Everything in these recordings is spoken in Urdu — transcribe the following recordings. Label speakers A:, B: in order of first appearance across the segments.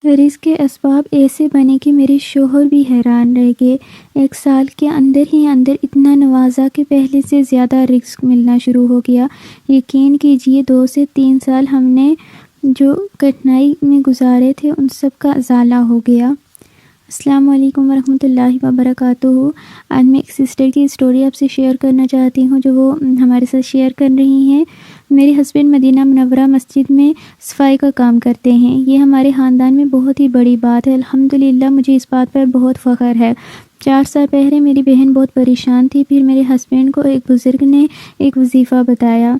A: رزق کے اسباب ایسے بنے کہ میرے شوہر بھی حیران رہ گئے۔ 1 سال کے اندر ہی اتنا نوازا کہ پہلے سے زیادہ رزق ملنا شروع ہو گیا۔ یقین کیجئے 2 سے 3 سال ہم نے جو کٹھنائی میں گزارے تھے ان سب کا ازالہ ہو گیا۔ السلام علیکم ورحمۃ اللہ وبرکاتہ۔ آج میں ایک سسٹر کی اسٹوری آپ سے شیئر کرنا چاہتی ہوں جو وہ ہمارے ساتھ شیئر کر رہی ہیں۔ میرے ہسبینڈ مدینہ منورہ مسجد میں صفائی کا کام کرتے ہیں۔ یہ ہمارے خاندان میں بہت ہی بڑی بات ہے۔ الحمدللہ مجھے اس بات پر بہت فخر ہے۔ 4 سال پہلے میری بہن بہت پریشان تھی، پھر میرے ہسبینڈ کو ایک بزرگ نے ایک وظیفہ بتایا،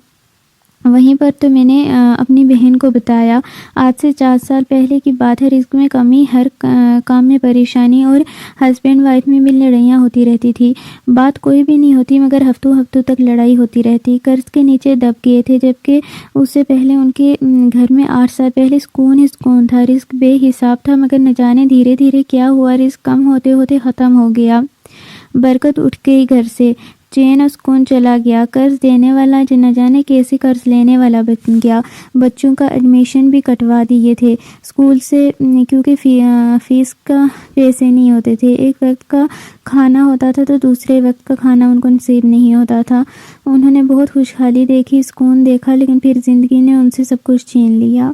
A: وہیں پر تو میں نے اپنی بہن کو بتایا۔ آج سے 4 سال پہلے کی بات ہے۔ رزق میں کمی، ہر کام میں پریشانی اور ہسبینڈ وائف میں بھی لڑائیاں ہوتی رہتی تھی۔ بات کوئی بھی نہیں ہوتی مگر ہفتوں تک لڑائی ہوتی رہتی۔ قرض کے نیچے دب گئے تھے، جبکہ اس سے پہلے ان کے گھر میں 8 سال پہلے سکون ہی سکون تھا۔ رزق بے حساب تھا مگر نہ جانے دھیرے دھیرے کیا ہوا، رزق کم ہوتے ہوتے ختم ہو گیا، برکت اٹھ گئی گھر سے، چین اور سکون چلا گیا۔ قرض دینے والا نہ جانے کیسے قرض لینے والا بن گیا۔ بچوں کا ایڈمیشن بھی کٹوا دیے تھے اسکول سے، کیونکہ فیس کا پیسے نہیں ہوتے تھے۔ ایک وقت کا کھانا ہوتا تھا تو دوسرے وقت کا کھانا ان کو نصیب نہیں ہوتا تھا۔ انہوں نے بہت خوشحالی دیکھی، سکون دیکھا، لیکن پھر زندگی نے ان سے سب کچھ چھین لیا۔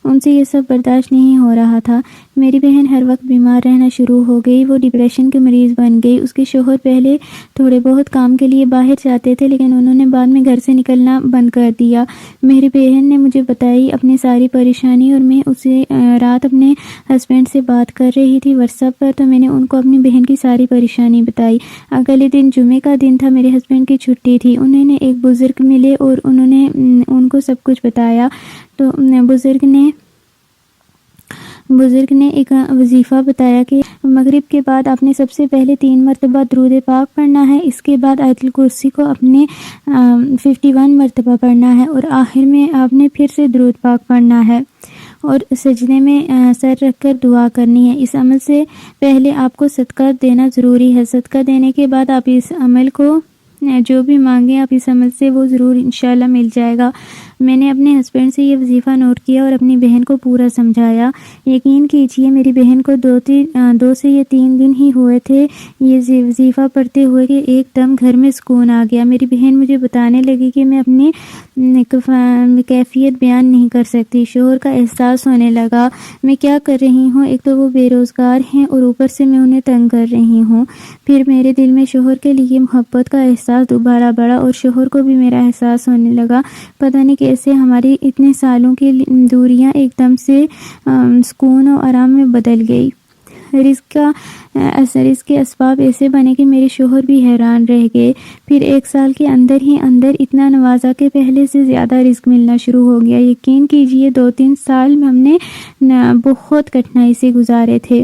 A: ان سے یہ سب برداشت نہیں ہو رہا تھا۔ میری بہن ہر وقت بیمار رہنا شروع ہو گئی، وہ ڈپریشن کے مریض بن گئی۔ اس کے شوہر پہلے تھوڑے بہت کام کے لیے باہر جاتے تھے، لیکن انہوں نے بعد میں گھر سے نکلنا بند کر دیا۔ میری بہن نے مجھے بتائی اپنی ساری پریشانی، اور میں اسی رات اپنے ہسبینڈ سے بات کر رہی تھی واٹس ایپ پر، تو میں نے ان کو اپنی بہن کی ساری پریشانی بتائی۔ اگلے دن جمعے کا دن تھا، میرے ہسبینڈ کی چھٹی تھی۔ انہوں نے ایک بزرگ ملے اور انہوں نے ان کو سب کچھ بتایا۔ تو بزرگ نے ایک وظیفہ بتایا کہ مغرب کے بعد آپ نے سب سے پہلے 3 مرتبہ درود پاک پڑھنا ہے، اس کے بعد آیت الکرسی کو آپ نے 51 مرتبہ پڑھنا ہے، اور آخر میں آپ نے پھر سے درود پاک پڑھنا ہے اور سجدے میں سر رکھ کر دعا کرنی ہے۔ اس عمل سے پہلے آپ کو صدقہ دینا ضروری ہے۔ صدقہ دینے کے بعد آپ اس عمل کو جو بھی مانگیں آپ اس عمل سے وہ ضرور انشاءاللہ مل جائے گا۔ میں نے اپنے ہسبینڈ سے یہ وظیفہ نوٹ کیا اور اپنی بہن کو پورا سمجھایا۔ یقین کیجئے میری بہن کو 2 سے 3 دن ہی ہوئے تھے یہ وظیفہ پڑھتے ہوئے کہ ایک دم گھر میں سکون آ گیا۔ میری بہن مجھے بتانے لگی کہ میں اپنی کیفیت بیان نہیں کر سکتی، شوہر کا احساس ہونے لگا۔ میں کیا کر رہی ہوں، ایک تو وہ بے روزگار ہیں اور اوپر سے میں انہیں تنگ کر رہی ہوں۔ پھر میرے دل میں شوہر کے لیے محبت کا احساس دوبارہ بڑھا اور شوہر کو بھی میرا احساس ہونے لگا۔ پتہ نہیں کیسے ہماری اتنے سالوں کی دوریاں ایک دم سے سکون و آرام میں بدل گئی۔ رزق کے اسباب ایسے بنے کہ میرے شوہر بھی حیران رہ گئے۔ پھر 1 سال کے اندر ہی اتنا نوازا کہ پہلے سے زیادہ رزق ملنا شروع ہو گیا۔ یقین کیجئے 2-3 سال ہم نے بہت کٹھنائی سے گزارے تھے۔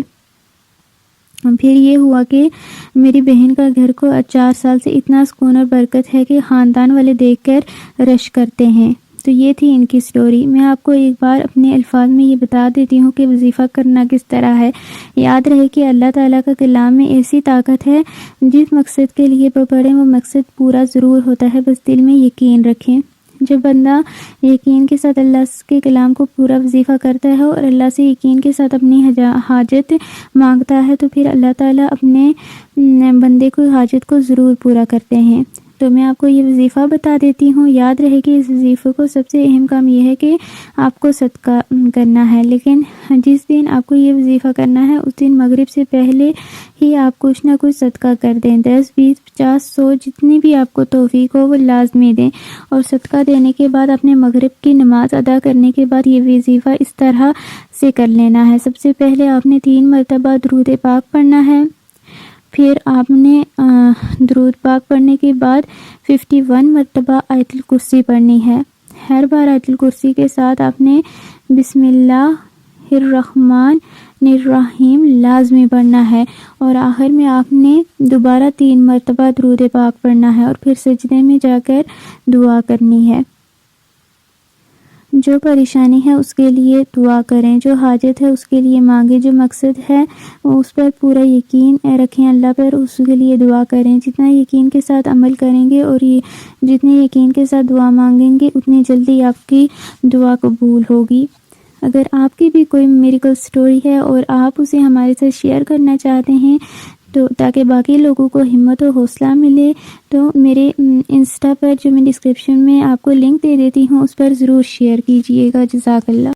A: پھر یہ ہوا کہ میری بہن کا گھر کو 4 سال سے اتنا سکون اور برکت ہے کہ خاندان والے دیکھ کر رش کرتے ہیں۔ تو یہ تھی ان کی سٹوری۔ میں آپ کو ایک بار اپنے الفاظ میں یہ بتا دیتی ہوں کہ وظیفہ کرنا کس طرح ہے۔ یاد رہے کہ اللہ تعالیٰ کا کلام میں ایسی طاقت ہے، جس مقصد کے لیے وہ پڑھیں وہ مقصد پورا ضرور ہوتا ہے، بس دل میں یقین رکھیں۔ جب بندہ یقین کے ساتھ اللہ کے کلام کو پورا وظیفہ کرتا ہے اور اللہ سے یقین کے ساتھ اپنی حاجت مانگتا ہے تو پھر اللہ تعالیٰ اپنے بندے کو حاجت کو ضرور پورا کرتے ہیں۔ تو میں آپ کو یہ وظیفہ بتا دیتی ہوں۔ یاد رہے کہ اس وظیفے کو سب سے اہم کام یہ ہے کہ آپ کو صدقہ کرنا ہے، لیکن جس دن آپ کو یہ وظیفہ کرنا ہے اس دن مغرب سے پہلے ہی آپ کچھ نہ کچھ صدقہ کر دیں۔ 10، 20، 50، 100 جتنی بھی آپ کو توفیق ہو وہ لازمی دیں، اور صدقہ دینے کے بعد اپنے مغرب کی نماز ادا کرنے کے بعد یہ وظیفہ اس طرح سے کر لینا ہے۔ سب سے پہلے آپ نے 3 مرتبہ درود پاک پڑھنا ہے، پھر آپ نے درود پاک پڑھنے کے بعد 51 مرتبہ آیت الکرسی پڑھنی ہے۔ ہر بار آیت الکرسی کے ساتھ آپ نے بسم اللہ الرحمن الرحیم لازمی پڑھنا ہے، اور آخر میں آپ نے دوبارہ 3 مرتبہ درود پاک پڑھنا ہے اور پھر سجدے میں جا کر دعا کرنی ہے۔ جو پریشانی ہے اس کے لیے دعا کریں، جو حاجت ہے اس کے لیے مانگیں، جو مقصد ہے اس پر پورا یقین رکھیں اللہ پر، اس کے لیے دعا کریں۔ جتنا یقین کے ساتھ عمل کریں گے اور جتنے یقین کے ساتھ دعا مانگیں گے اتنی جلدی آپ کی دعا قبول ہوگی۔ اگر آپ کی بھی کوئی میریکل سٹوری ہے اور آپ اسے ہمارے ساتھ شیئر کرنا چاہتے ہیں تو تاکہ باقی لوگوں کو ہمت و حوصلہ ملے، تو میرے انسٹا پر جو میں ڈسکرپشن میں آپ کو لنک دے دیتی ہوں اس پر ضرور شیئر کیجیے گا۔ جزاک اللہ۔